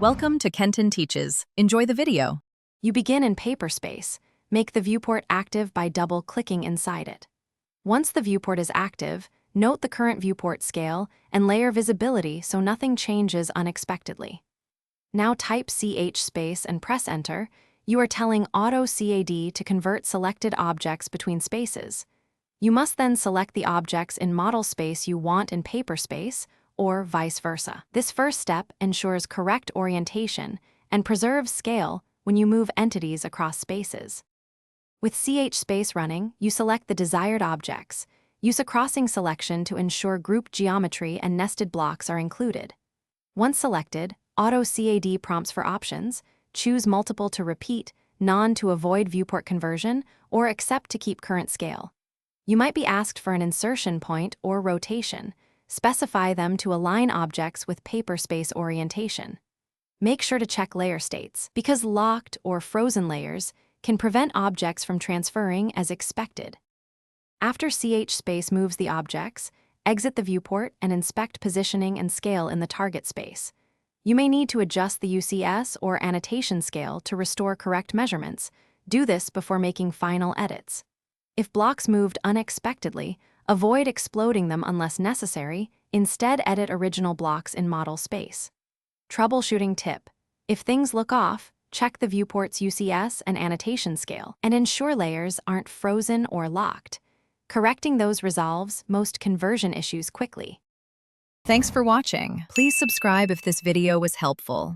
Welcome to Kenton Teaches. Enjoy the video. You begin in paper space. Make the viewport active by double-clicking inside it. Once the viewport is active, note the current viewport scale and layer visibility so nothing changes unexpectedly. Now type CH space and press Enter. You are telling Autocad to convert selected objects between spaces. You must then select the objects in model space you want in paper space, or vice versa. This first step ensures correct orientation and preserves scale when you move entities across spaces. With CH space running, you select the desired objects. Use a crossing selection to ensure group geometry and nested blocks are included. Once selected, Autocad prompts for options. Choose multiple to repeat, none to avoid viewport conversion, or accept to keep current scale. You might be asked for an insertion point or rotation. Specify them to align objects with paper space orientation. Make sure to check layer states, because locked or frozen layers can prevent objects from transferring as expected. After CH space moves the objects, exit the viewport and inspect positioning and scale in the target space. You may need to adjust the UCS or annotation scale to restore correct measurements. Do this before making final edits. If blocks moved unexpectedly, avoid exploding them unless necessary. Instead, edit original blocks in model space. Troubleshooting tip: if things look off, check the viewport's UCS and annotation scale, and ensure layers aren't frozen or locked. Correcting those resolves most conversion issues quickly. Thanks for watching. Please subscribe if this video was helpful.